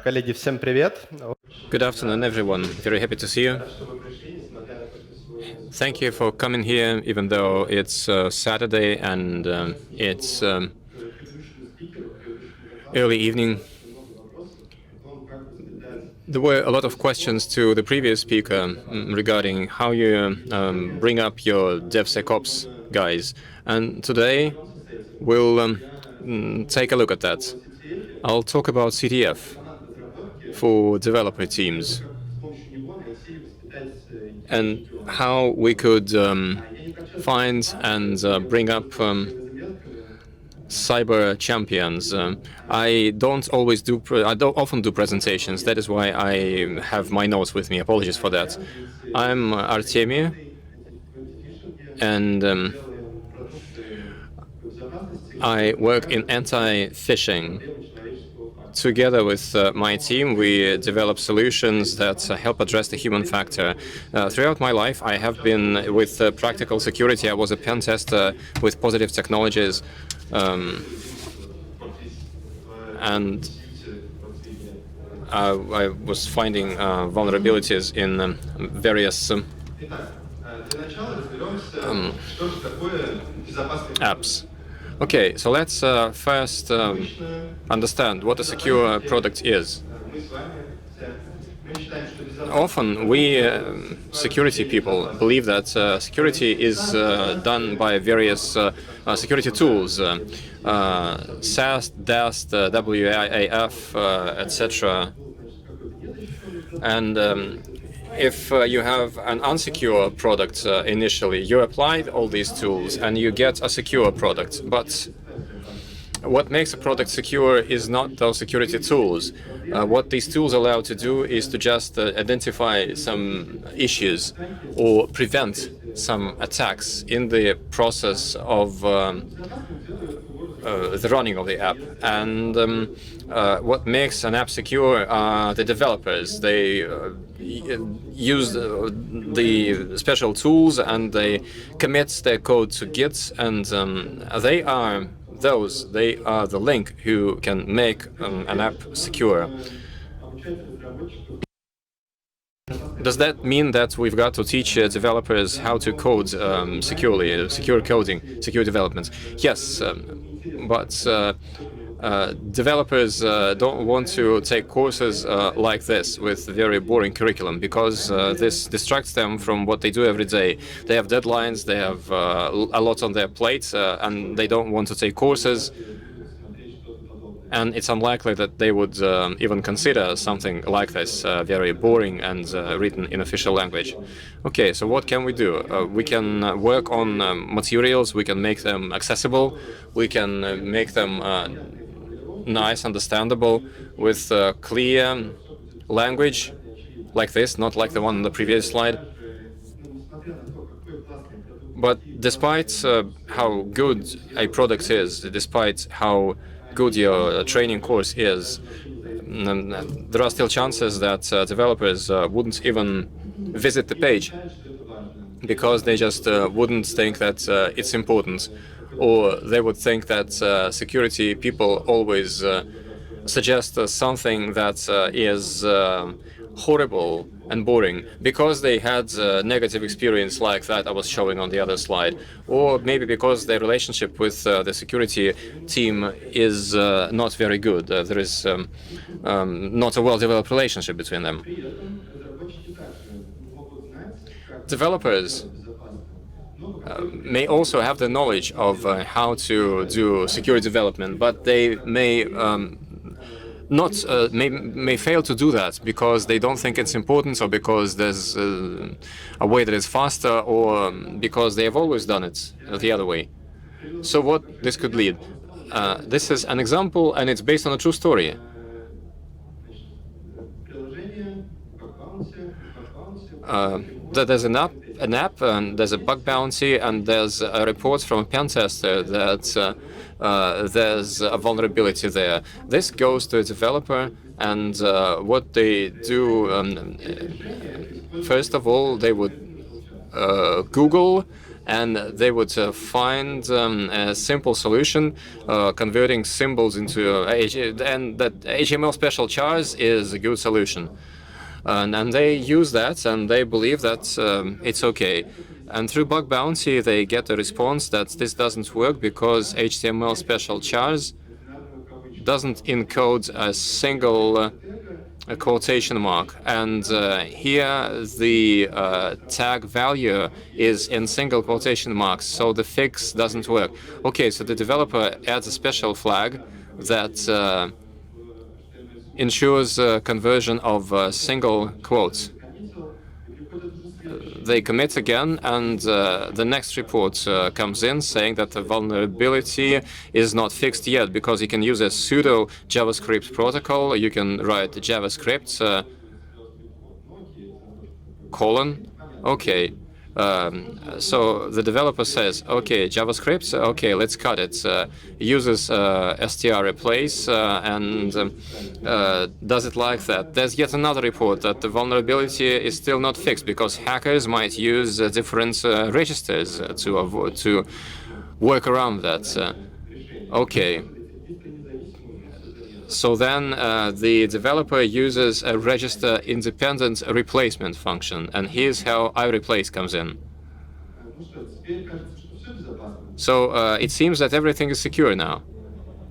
Коллеги, всем привет. Good afternoon, everyone. Very happy to see you. Thank you for coming here, even though it's Saturday and it's early evening. There were a lot of questions to the previous speaker regarding how you bring up your DevSecOps guys. And today we'll take a look at that. I'll talk about CTF for developer teams and how we could find and bring up cyber champions. I don't often do presentations. That is why I have my notes with me. Apologies for that. I'm Artemy, and I work in anti-phishing. Together with my team, we develop solutions that help address the human factor. Throughout my life, I have been with practical security. I was a pen tester with Positive Technologies, and I was finding vulnerabilities in various apps. Okay, so let's first understand what a secure product is. Often we, security people, believe that security is done by various security tools, SAST, DAST, WAF, etc. And if you have an unsecure product initially, you applied all these tools and you get a secure product. But what makes a product secure is not those security tools. What these tools allow to do is to just identify some issues or prevent some attacks in the process of the running of the app. And what makes an app secure are the developers. They use the special tools and they commit their code to Git, and they are the link who can make an app secure. Does that mean that we've got to teach developers how to code securely, secure coding, secure development? Yes, but developers don't want to take courses like this with very boring curriculum, because this distracts them from what they do every day. They have deadlines, they have a lot on their plate, and they don't want to take courses. And it's unlikely that they would even consider something like this very boring and written in official language. Okay, so what can we do? We can work on materials, we can make them accessible, we can make them nice, understandable, with clear language like this, not like the one on the previous slide. But despite how good a product is, despite how good your training course is, there are still chances that developers wouldn't even visit the page because they just wouldn't think that it's important, or they would think that security people always suggest something that is horrible and boring because they had a negative experience like that I was showing on the other slide, or maybe because their relationship with the security team is not very good. There is not a well-developed relationship between them. Developers may also have the knowledge of how to do security development, but they may may fail to do that because they don't think it's important, or because there's a way that is faster, or because they have always done it the other way. So what this could lead? This is an example, and it's based on a true story. There's an app, and there's a bug bounty, and there's a report from a pen tester that there's a vulnerability there. This goes to a developer, and what they do, first of all, they would Google and they would find a simple solution, converting symbols into and that HTML special chars is a good solution. And they use that, and they believe that it's okay. And through bug bounty, they get a response that this doesn't work because HTML special chars doesn't encode a single a quotation mark, and here the tag value is in single quotation marks, so the fix doesn't work. Okay, so the developer adds a special flag that ensures conversion of single quotes. They commit again, and the next report comes in saying that the vulnerability is not fixed yet because you can use a pseudo JavaScript protocol. You can write JavaScript colon. Okay. So the developer says, okay, JavaScript, okay, let's cut it. Uses str replace and does it like that. There's yet another report that the vulnerability is still not fixed because hackers might use different registers to work around that. Okay. So then the developer uses a register independent replacement function, and here's how iReplace comes in. So it seems that everything is secure now,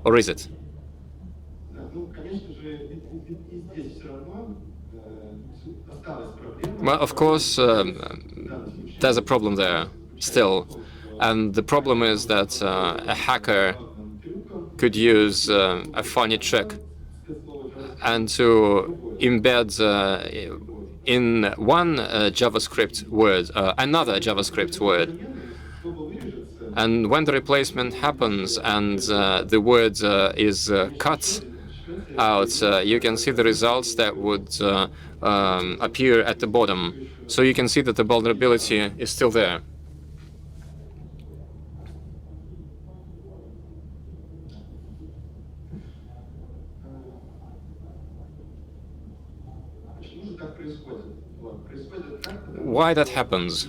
or is it? Well, of course, there's a problem there still, and the problem is that a hacker could use a funny trick and to embed in one JavaScript word another JavaScript word. And when the replacement happens and the word is cut out, you can see the results that would appear at the bottom. So you can see that the vulnerability is still there. Why that happens?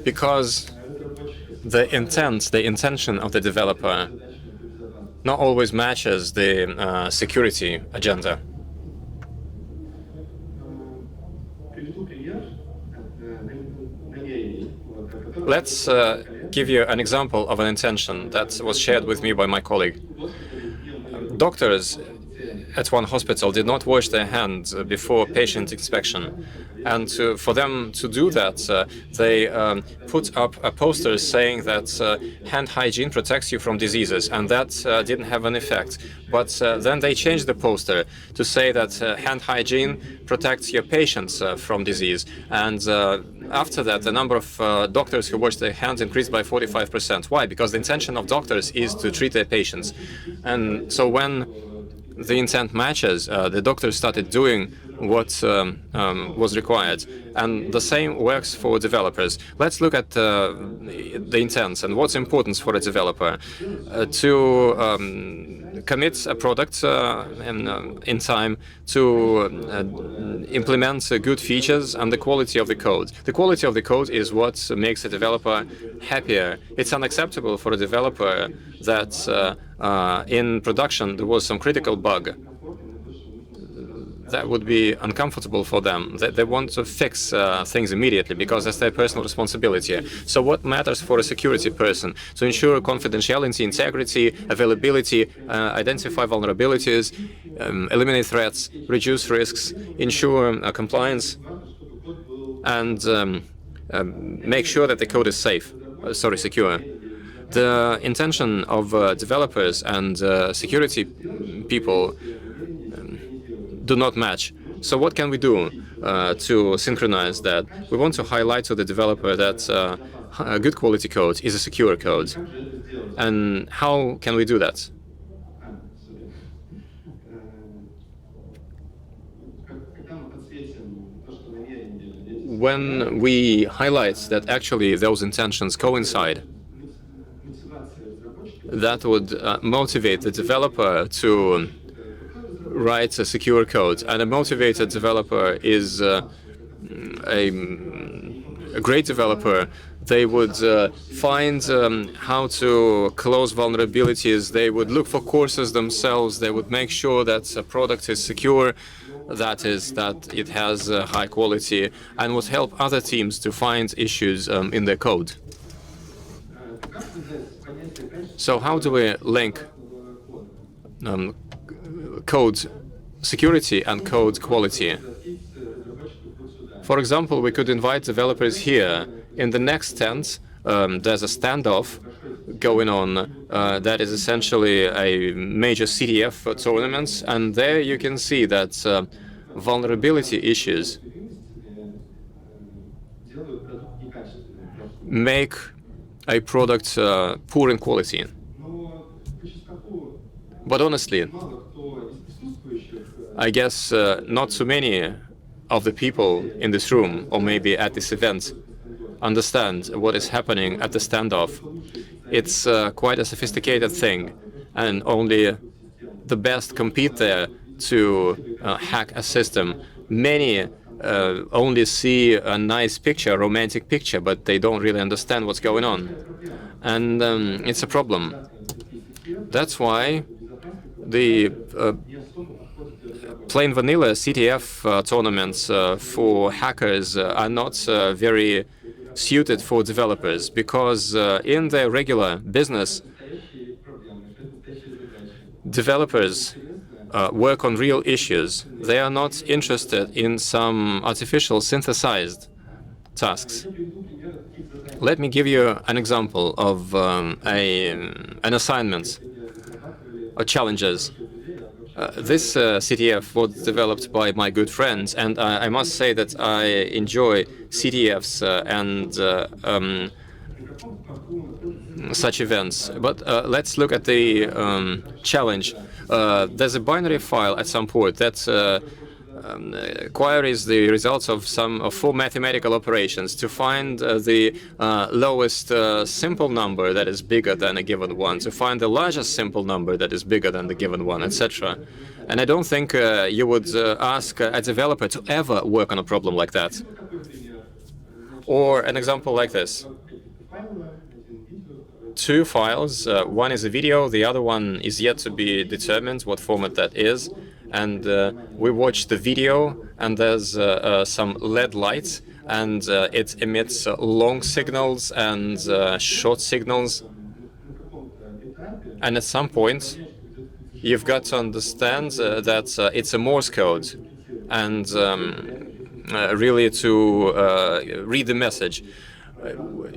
Because the intention of the developer not always matches the security agenda. Let's give you an example of an intention that was shared with me by my colleague. Doctors at one hospital did not wash their hands before patient inspection. And for them to do that, they put up a poster saying that hand hygiene protects you from diseases, and that didn't have an effect. But then they changed the poster to say that hand hygiene protects your patients from disease. And after that, the number of doctors who wash their hands increased by 45%. Why? Because the intention of doctors is to treat their patients. And so when the intent matches, the doctors started doing what was required. And the same works for developers. Let's look at the intents and what's important for a developer. To commit a product in time, to implement good features, and the quality of the code. The quality of the code is what makes a developer happier. It's unacceptable for a developer that in production there was some critical bug. That would be uncomfortable for them. They want to fix things immediately because that's their personal responsibility. So what matters for a security person? To ensure confidentiality, integrity, availability, identify vulnerabilities, eliminate threats, reduce risks, ensure compliance, and make sure that the code is secure. The intention of developers and security people do not match. So what can we do to synchronize that? We want to highlight to the developer that good quality code is a secure code. And how can we do that? When we highlight that actually those intentions coincide, that would motivate the developer to write a secure code. And a motivated developer is a great developer, they would find how to close vulnerabilities, they would look for courses themselves, they would make sure that a product is secure, that it has high quality, and would help other teams to find issues in their code. So how do we link code security and code quality? For example, we could invite developers here. In the next tent, there's a standoff going on that is essentially a major CTF tournament, and there you can see that vulnerability issues make a product poor in quality. But honestly, I guess not too many of the people in this room, or maybe at this event, understand what is happening at the standoff. It's quite a sophisticated thing, and only the best compete there to hack a system. Many only see a nice picture, a romantic picture, but they don't really understand what's going on. And it's a problem. That's why the plain vanilla CTF tournaments for hackers are not very suited for developers, because in their regular business, developers work on real issues. They are not interested in some artificial synthesized tasks. Let me give you an example of an assignment or challenges. This CTF was developed by my good friends, and I must say that I enjoy CTFs and such events. But let's look at the challenge. There's a binary file at some point that queries the results of some 4 mathematical operations to find the lowest simple number that is bigger than a given one, to find the largest simple number that is bigger than the given one, etc. And I don't think you would ask a developer to ever work on a problem like that. Or an example like this. 2 files, one is a video, the other one is yet to be determined what format that is. And we watch the video, and there's some LED lights, and it emits long signals and short signals. And at some point, you've got to understand that it's a Morse code, and really to read the message.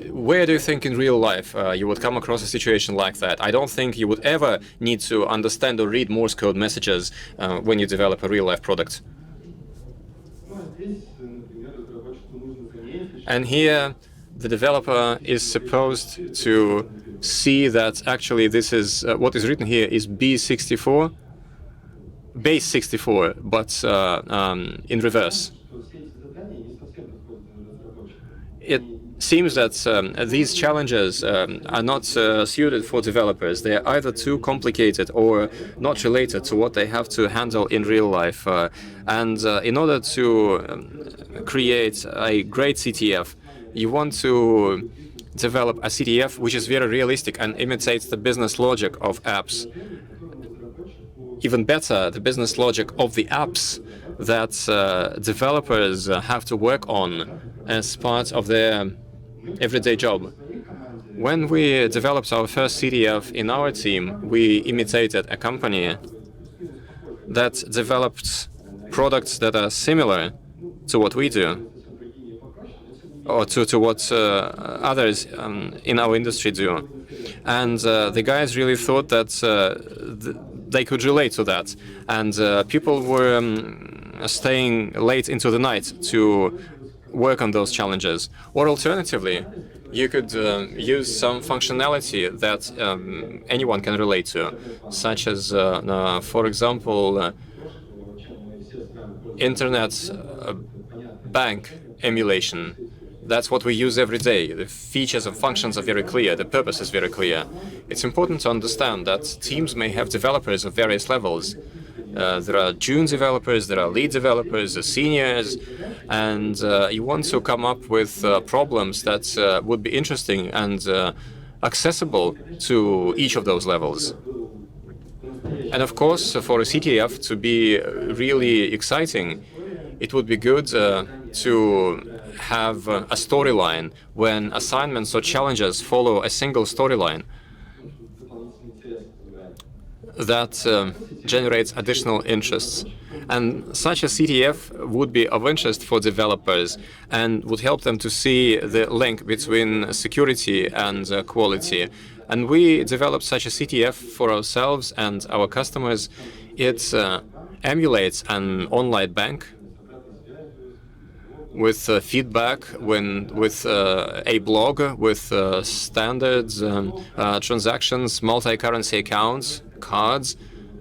Where do you think in real life you would come across a situation like that? I don't think you would ever need to understand or read Morse code messages when you develop a real-life product. And here, the developer is supposed to see that actually this is what is written here is B64, base 64, but in reverse. It seems that these challenges are not suited for developers. They are either too complicated or not related to what they have to handle in real life. And in order to create a great CTF, you want to develop a CTF which is very realistic and imitates the business logic of apps. Even better, the business logic of the apps that developers have to work on as part of their everyday job. When we developed our first CTF in our team, we imitated a company that developed products that are similar to what we do, or to what others in our industry do. And the guys really thought that they could relate to that. And people were staying late into the night to work on those challenges. Or alternatively, you could use some functionality that anyone can relate to, such as, for example, internet bank emulation. That's what we use every day. The features and functions are very clear, the purpose is very clear. It's important to understand that teams may have developers of various levels. There are June developers, there are lead developers, seniors, and you want to come up with problems that would be interesting and accessible to each of those levels. And of course, for a CTF to be really exciting, it would be good to have a storyline when assignments or challenges follow a single storyline that generates additional interests. And such a CTF would be of interest for developers and would help them to see the link between security and quality. And we developed such a CTF for ourselves and our customers. It emulates an online bank with feedback, with a blog, with standards, transactions, multi-currency accounts, cards,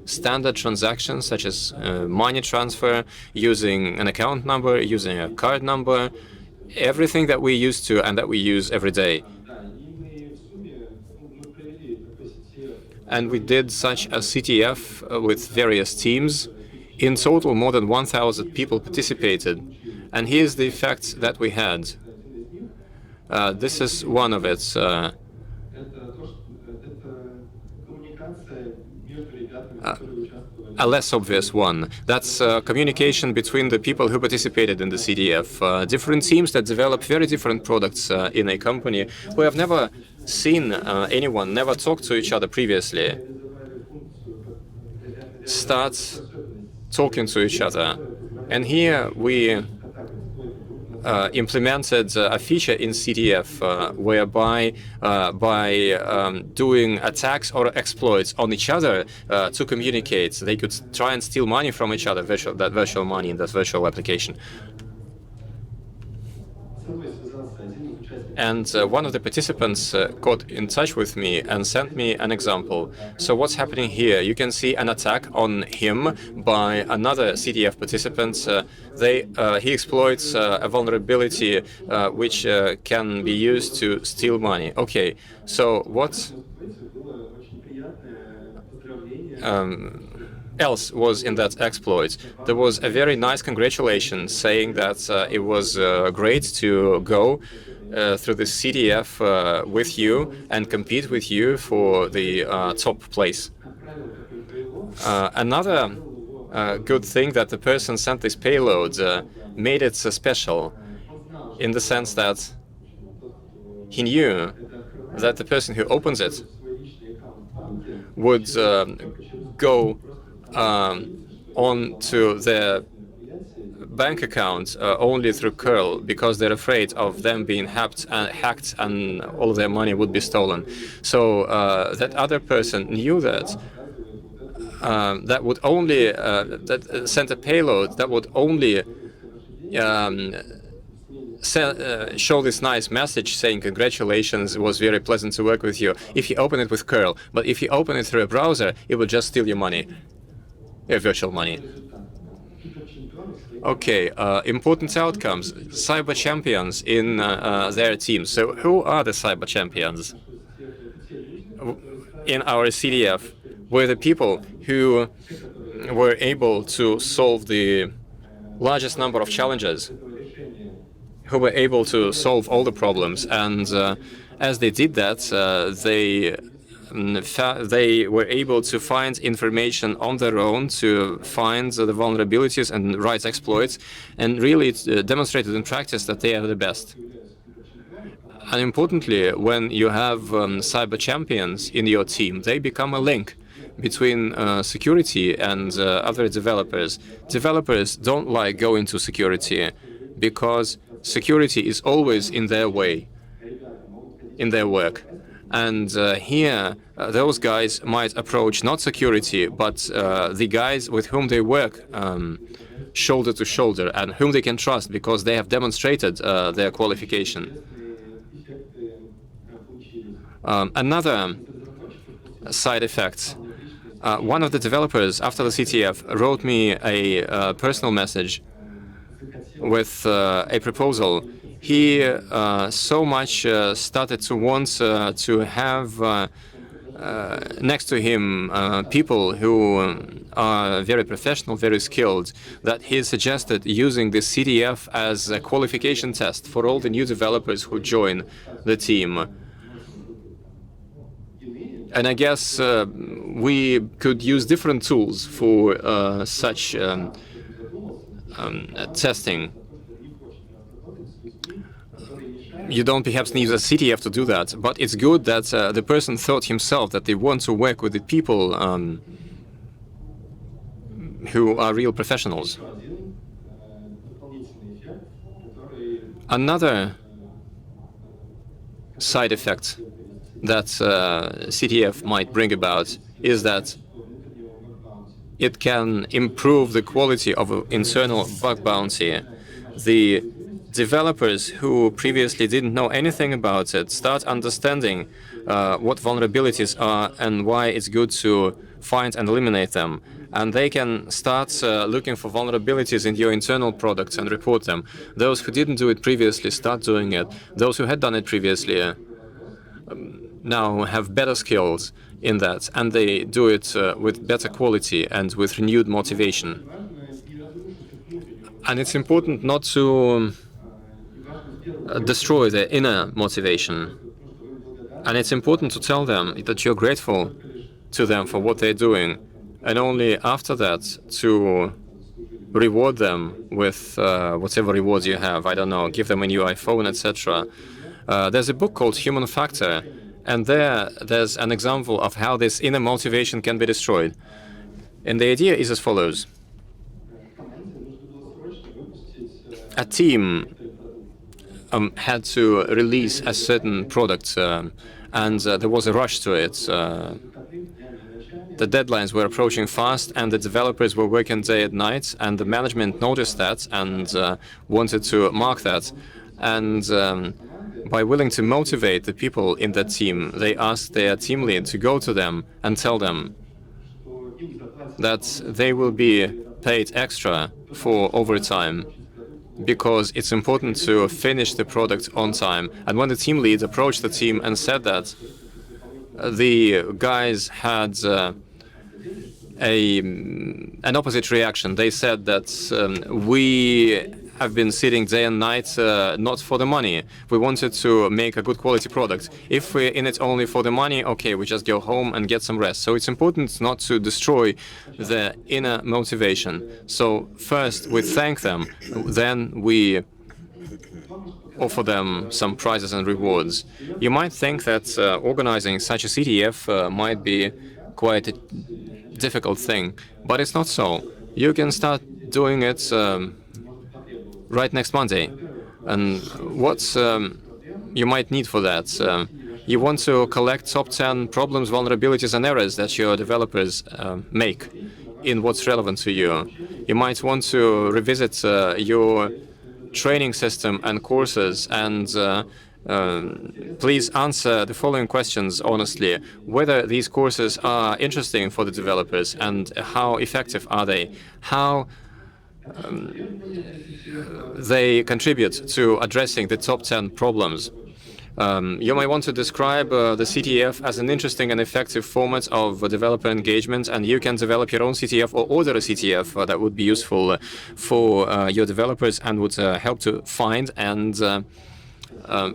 standard transactions such as money transfer, using an account number, using a card number, everything that we used to and that we use every day. And we did such a CTF with various teams. In total, more than 1,000 people participated. And here's the effect that we had. This is one of it. A less obvious one. That's communication between the people who participated in the CTF. Different teams that develop very different products in a company who have never seen anyone, never talked to each other previously, start talking to each other. And here we implemented a feature in CTF whereby by doing attacks or exploits on each other to communicate, they could try and steal money from each other, that virtual money in that virtual application. And one of the participants got in touch with me and sent me an example. So what's happening here? You can see an attack on him by another CTF participant. He exploits a vulnerability which can be used to steal money. Okay, so what else was in that exploit? There was a very nice congratulation saying that it was great to go through the CTF with you and compete with you for the top place. Another good thing that the person sent this payload made it special in the sense that he knew that the person who opens it would go on to their bank account only through curl because they're afraid of them being hacked and all of their money would be stolen. So that other person knew that that would only that sent a payload that would only show this nice message saying congratulations, it was very pleasant to work with you if you open it with curl. But if you open it through a browser, it will just steal your money, your virtual money. Okay, important outcomes. Cyber champions in their teams. So who are the cyber champions? In our CTF were the people who were able to solve the largest number of challenges, who were able to solve all the problems. And as they did that, they were able to find information on their own, to find the vulnerabilities and write exploits, and really demonstrated in practice that they are the best. And importantly, when you have cyber champions in your team, they become a link between security and other developers. Developers don't like going to security because security is always in their way, in their work. And here, those guys might approach not security, but the guys with whom they work shoulder to shoulder and whom they can trust because they have demonstrated their qualification. Another side effect. One of the developers after the CTF wrote me a personal message with a proposal. He so much started to want to have next to him people who are very professional, very skilled, that he suggested using the CTF as a qualification test for all the new developers who join the team. And I guess we could use different tools for such testing. You don't perhaps need a CTF to do that, but it's good that the person thought himself that they want to work with the people who are real professionals. Another side effect that CTF might bring about is that it can improve the quality of internal bug bounty. The developers who previously didn't know anything about it start understanding what vulnerabilities are and why it's good to find and eliminate them. And they can start looking for vulnerabilities in your internal products and report them. Those who didn't do it previously start doing it. Those who had done it previously now have better skills in that, and they do it with better quality and with renewed motivation. And it's important not to destroy their inner motivation. And it's important to tell them that you're grateful to them for what they're doing, and only after that to reward them with whatever rewards you have. I don't know, give them a new iPhone, etc. There's a book called Human Factor, and there's an example of how this inner motivation can be destroyed. And the idea is as follows. A team had to release a certain product, and there was a rush to it. The deadlines were approaching fast, and the developers were working day and night, and the management noticed that and wanted to mark that. And by willing to motivate the people in that team, they asked their team lead to go to them and tell them that they will be paid extra for overtime, because it's important to finish the product on time. And when the team lead approached the team and said that, the guys had an opposite reaction. They said that we have been sitting day and night not for the money. We wanted to make a good quality product. If we're in it only for the money, okay, we just go home and get some rest. So it's important not to destroy the inner motivation. So first we thank them, then we offer them some prizes and rewards. You might think that organizing such a CTF might be quite a difficult thing, but it's not so. You can start doing it right next Monday. And what you might need for that, you want to collect top 10 problems, vulnerabilities, and errors that your developers make in what's relevant to you. You might want to revisit your training system and courses, and please answer the following questions honestly. Whether these courses are interesting for the developers, and how effective are they? How they contribute to addressing the top 10 problems. You might want to describe the CTF as an interesting and effective format of developer engagement, and you can develop your own CTF or order a CTF that would be useful for your developers and would help to find and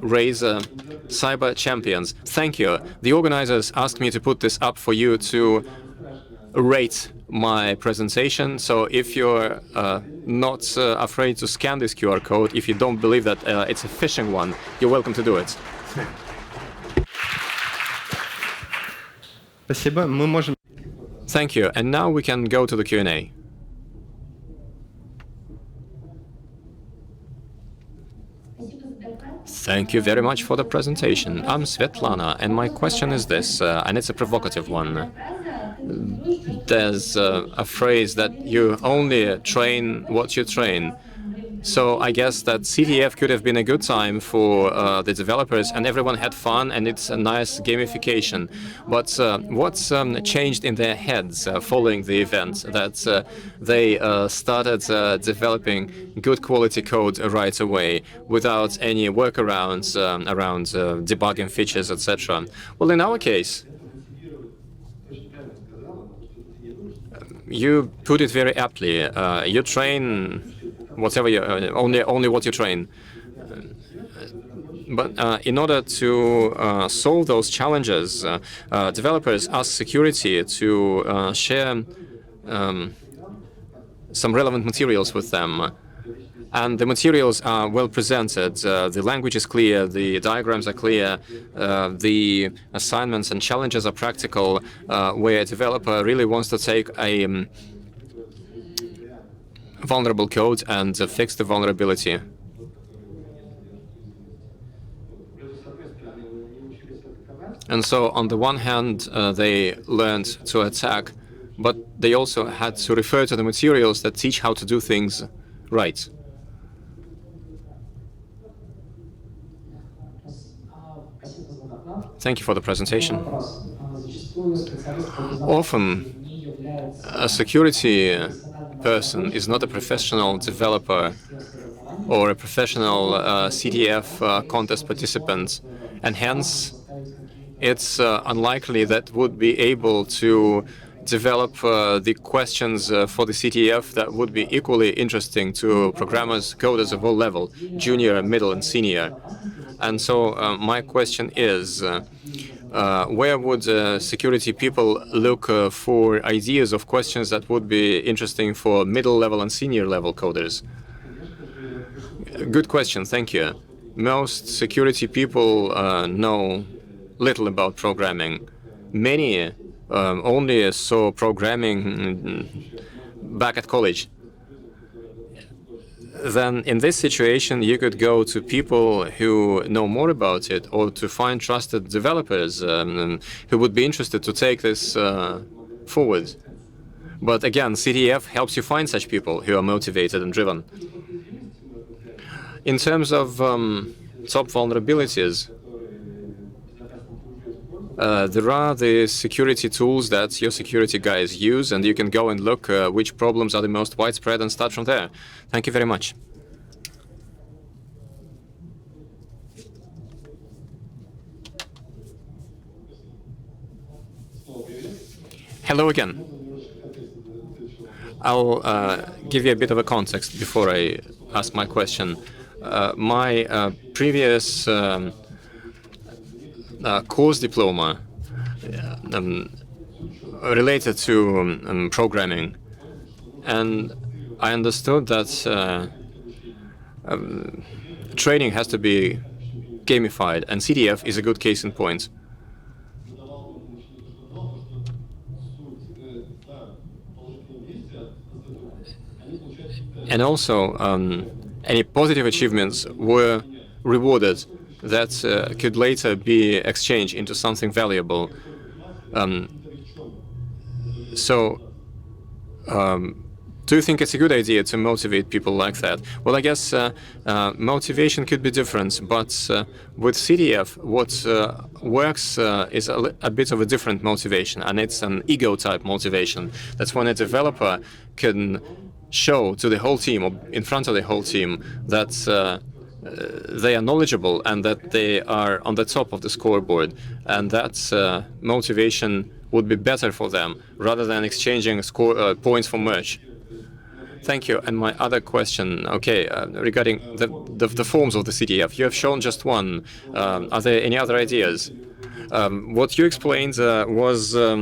raise cyber champions. Thank you. The organizers asked me to put this up for you to rate my presentation. So if you're not afraid to scan this QR code, if you don't believe that it's a phishing one, you're welcome to do it. Thank you. And now we can go to the Q&A. Thank you very much for the presentation. I'm Svetlana, and my question is this, and it's a provocative one. There's a phrase that you only train what you train. So I guess that CTF could have been a good time for the developers, and everyone had fun, and it's a nice gamification. But what's changed in their heads following the event, that they started developing good quality code right away without any workarounds around debugging features, etc.? Well, in our case, You put it very aptly. You train whatever you only what you train. But in order to solve those challenges, developers ask security to share some relevant materials with them. And the materials are well presented. The language is clear, the diagrams are clear, the assignments and challenges are practical, where a developer really wants to take a vulnerable code and fix the vulnerability. And so, on the one hand, they learned to attack, but they also had to refer to the materials that teach how to do things right. Thank you for the presentation. Often, a security person is not a professional developer or a professional CTF contest participant, and hence it's unlikely that would be able to develop the questions for the CTF that would be equally interesting to programmers, coders of all level, junior, middle, and senior. And so my question is, where would security people look for ideas of questions that would be interesting for middle level and senior level coders? Good question, thank you. Most security people know little about programming. Many only saw programming back at college. Then in this situation, you could go to people who know more about it, or to find trusted developers who would be interested to take this forward. But again, CTF helps you find such people who are motivated and driven. In terms of top vulnerabilities, there are the security tools that your security guys use, and you can go and look which problems are the most widespread and start from there. Thank you very much. Hello again. I'll give you a bit of a context before I ask my question. My previous course diploma related to programming, and I understood that training has to be gamified, and CTF is a good case in point. And also, any positive achievements were rewarded that could later be exchanged into something valuable. Do you think it's a good idea to motivate people like that? Well, I guess motivation could be different, but with CTF, what works is a bit of a different motivation, and it's an ego-type motivation. That's when a developer can show to the whole team, or in front of the whole team, that they are knowledgeable and that they are on the top of the scoreboard, and that motivation would be better for them rather than exchanging points for merch. Thank you. And my other question, regarding the forms of the CTF, you have shown just one. Are there any other ideas? What you explained was a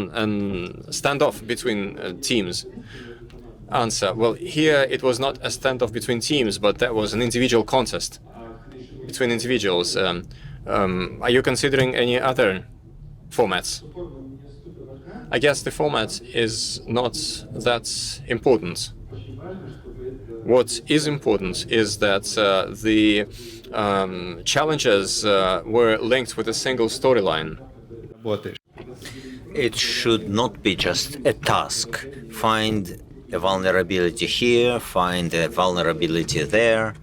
standoff between teams. Answer. Well, here it was not a standoff between teams, but that was an individual contest between individuals. Are you considering any other formats? I guess the format is not that important. What is important is that the challenges were linked with a single storyline. It should not be just a task. Find a vulnerability here, find a vulnerability there.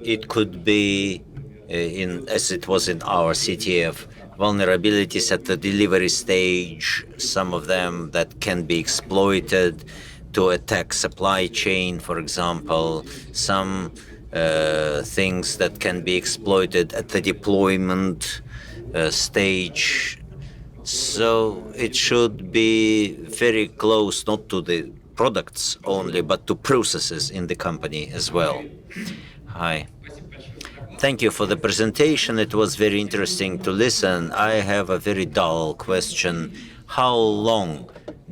It could be, as it was in our CTF, vulnerabilities at the delivery stage, some of them that can be exploited to attack supply chain, for example, some things that can be exploited at the deployment stage. So it should be very close, not to the products only, but to processes in the company as well. Hi. Thank you for the presentation. It was very interesting to listen. I have a very dull question. How long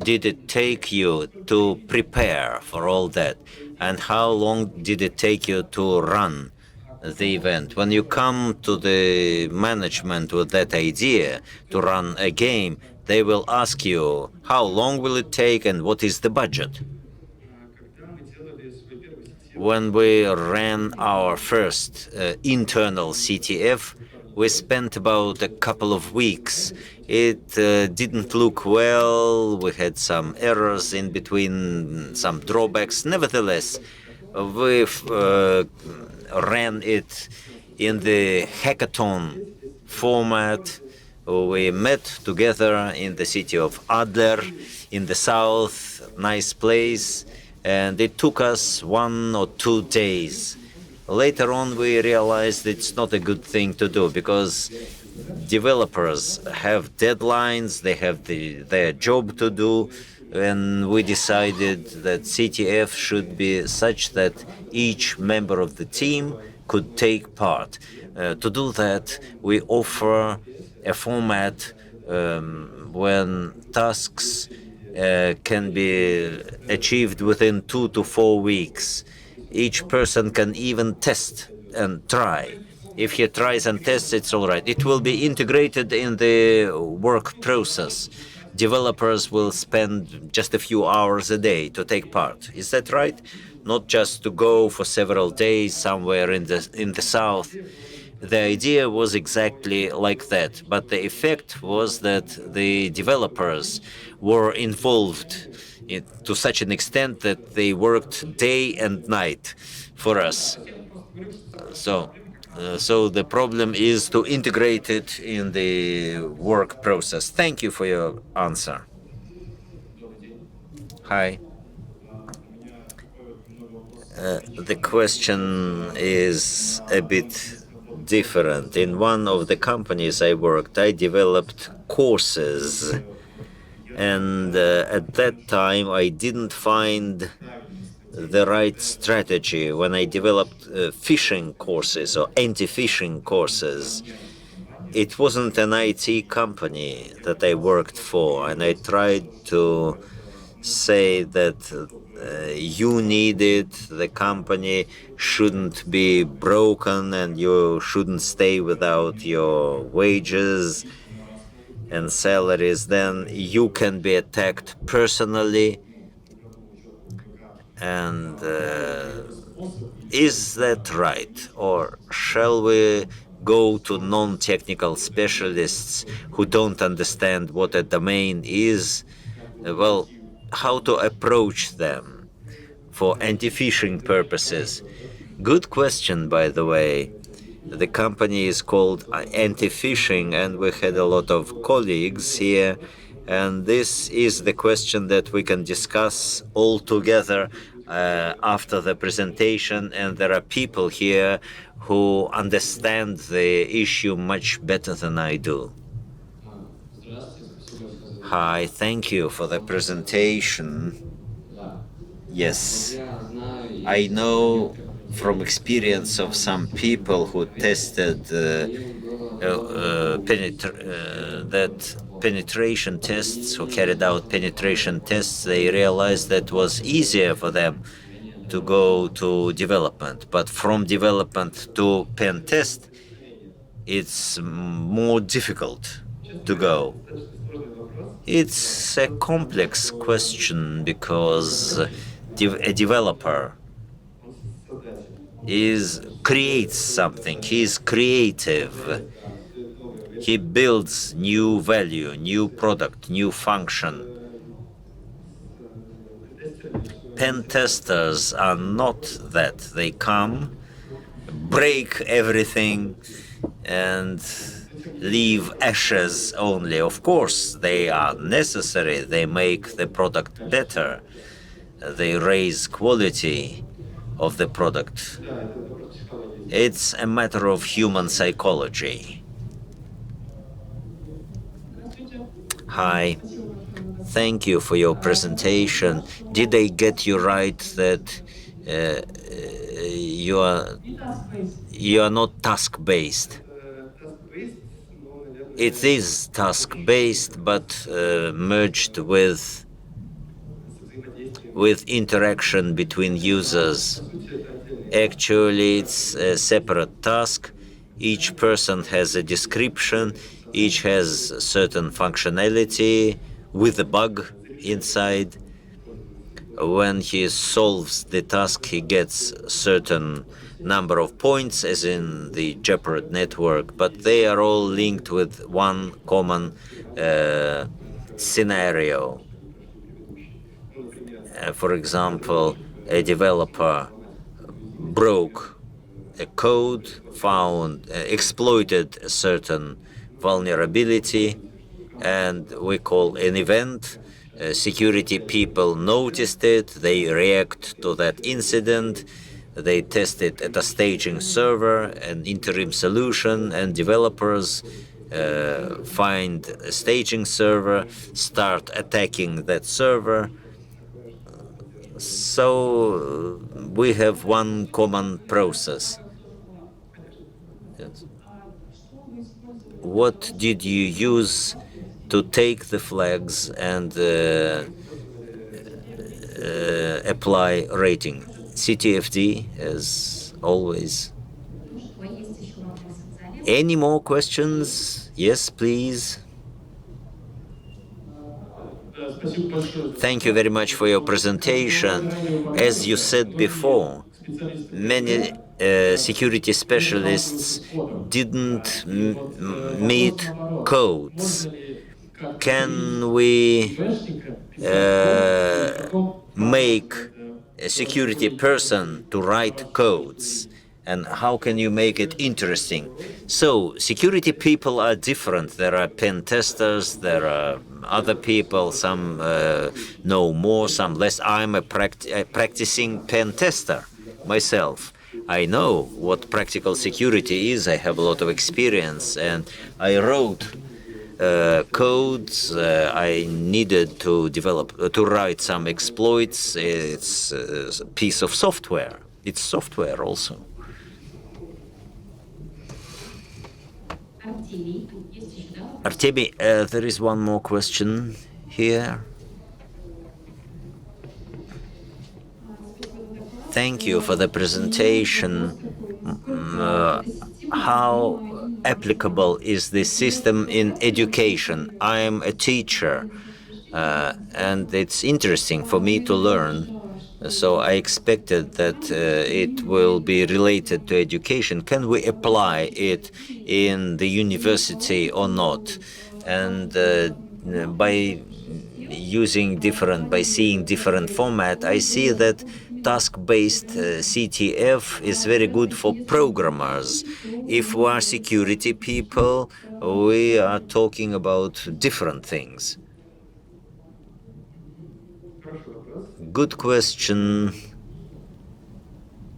did it take you to prepare for all that? And how long did it take you to run the event? When you come to the management with that idea to run a game, they will ask you, how long will it take and what is the budget? When we ran our first internal CTF, we spent about a couple of weeks. It didn't look well. We had some errors in between, some drawbacks. Nevertheless, we ran it in the hackathon format. We met together in the city of Adler in the south, nice place, and it took us 1 or 2 days. Later on, we realized it's not a good thing to do because developers have deadlines, they have their job to do, and we decided that CTF should be such that each member of the team could take part. To do that, we offer a format when tasks can be achieved within 2 to 4 weeks. Each person can even test and try. If he tries and tests, it's all right. It will be integrated in the work process. Developers will spend just a few hours a day to take part. Is that right? Not just to go for several days somewhere in the south. The idea was exactly like that, but the effect was that the developers were involved to such an extent that they worked day and night for us. So the problem is to integrate it in the work process. Thank you for your answer. Hi. The question is a bit different. In one of the companies I worked, I developed courses. And at that time, I didn't find the right strategy. When I developed phishing courses or anti-phishing courses, it wasn't an IT company that I worked for, and I tried to say that you need it, the company shouldn't be broken, and you shouldn't stay without your wages and salaries, then you can be attacked personally. And is that right? Or shall we go to non-technical specialists who don't understand what a domain is? Well, how to approach them for anti-phishing purposes? Good question, by the way. The company is called Anti-Phishing, and we had a lot of colleagues here, and this is the question that we can discuss all together after the presentation, and there are people here who understand the issue much better than I do. Hi, thank you for the presentation. Yes, I know from experience of some people who tested penetration tests, who carried out penetration tests, they realized that it was easier for them to go to development. But from development to pen test, it's more difficult to go. It's a complex question because a developer creates something. He's creative. He builds new value, new product, new function. Pen testers are not that. They come, break everything, and leave ashes only. Of course, they are necessary. They make the product better. They raise quality of the product. It's a matter of human psychology. Hi. Thank you for your presentation. Did I get you right that you are not task-based? It is task-based, but merged with interaction between users. Actually, it's a separate task. Each person has a description, each has a certain functionality with a bug inside. When he solves the task, he gets a certain number of points, as in the Jeopard network, but they are all linked with one common scenario. For example, a developer broke a code, exploited a certain vulnerability, and we call an event. Security people noticed it, they react to that incident, they test it at a staging server, an interim solution, and developers find a staging server, start attacking that server. So we have one common process. Yes. What did you use to take the flags and apply rating? CTFD, as always. Any more questions? Yes, please. Thank you very much for your presentation. As you said before, many security specialists didn't meet codes. Can we make a security person to write codes? And how can you make it interesting? So, security people are different. There are pen testers, there are other people, some know more, some less. I'm a practicing pen tester myself. I know what practical security is. I have a lot of experience, and I wrote codes. I needed to write some exploits. It's a piece of software. It's software also. Artemi, there is one more question here. Thank you for the presentation. How applicable is this system in education? I am a teacher, and it's interesting for me to learn. So I expected that it will be related to education. Can we apply it in the university or not? And by seeing different format, I see that task-based CTF is very good for programmers. If we are security people, we are talking about different things. Good question.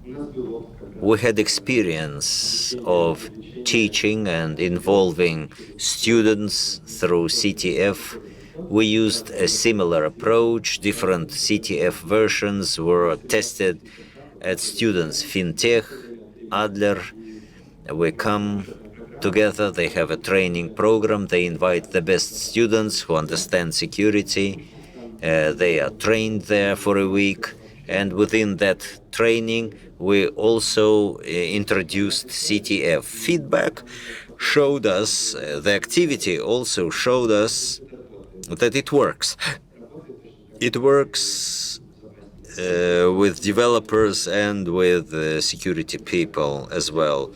We had experience of teaching and involving students through CTF. We used a similar approach. Different CTF versions were tested at students' FinTech, Adler. We come together, they have a training program, they invite the best students who understand security. They are trained there for a week, and within that training, we also introduced CTF. Feedback showed us, the activity also showed us that it works. It works with developers and with security people as well.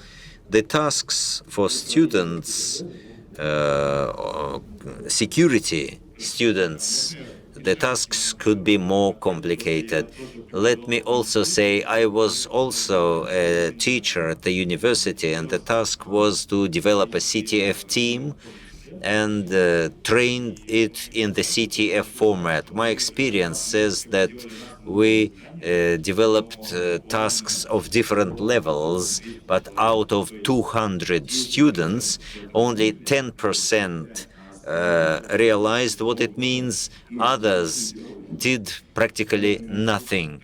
The tasks for students, security students, the tasks could be more complicated. Let me also say I was also a teacher at the university, and the task was to develop a CTF team and train it in the CTF format. My experience says that we developed tasks of different levels, but out of 200 students, only 10% realized what it means. Others did practically nothing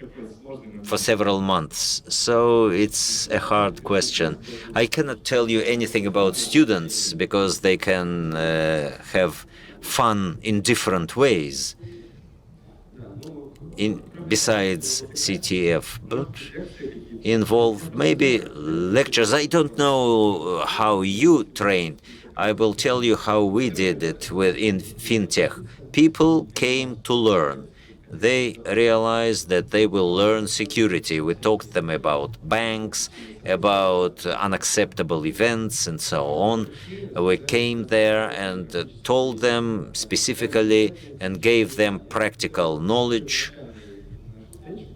for several months. So it's a hard question. I cannot tell you anything about students because they can have fun in different ways besides CTF, but involve maybe lectures. I don't know how you trained. I will tell you how we did it in fintech. People came to learn. They realized that they will learn security. We talked to them about banks, about unacceptable events, and so on. We came there and told them specifically and gave them practical knowledge.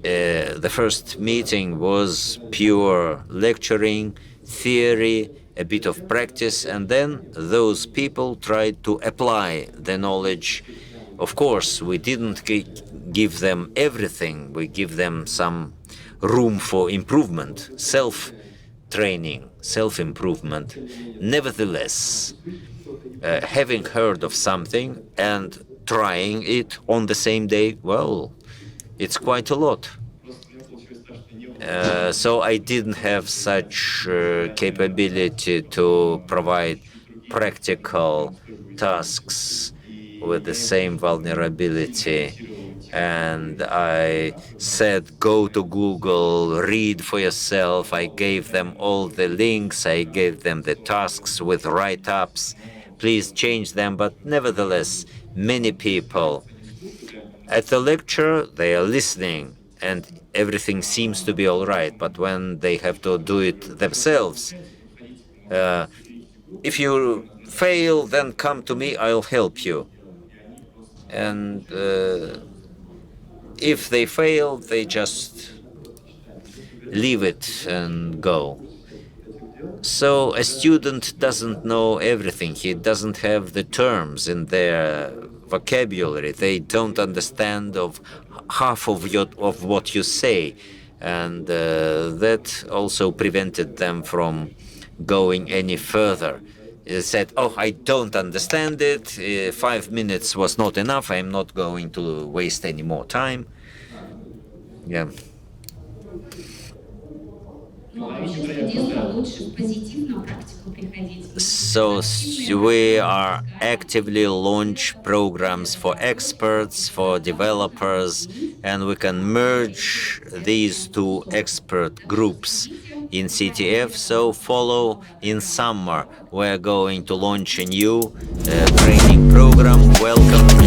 The first meeting was pure lecturing, theory, a bit of practice, and then those people tried to apply the knowledge. Of course, we didn't give them everything. We give them some room for improvement, self-training, self-improvement. Nevertheless, having heard of something and trying it on the same day, well, it's quite a lot. So I didn't have such capability to provide practical tasks with the same vulnerability. And I said, go to Google, read for yourself. I gave them all the links. I gave them the tasks with write-ups. Please change them. But nevertheless, many people at the lecture, they are listening and everything seems to be all right. But when they have to do it themselves, if you fail, then come to me, I'll help you. And if they fail, they just leave it and go. So a student doesn't know everything. He doesn't have the terms in their vocabulary. They don't understand of half of what you say, and that also prevented them from going any further. They said, "Oh, I don't understand it. 5 minutes was not enough. I'm not going to waste any more time." Yeah. So we are actively launch programs for experts, for developers, and we can merge these two expert groups in CTF. So follow in summer. We're going to launch a new training program. Welcome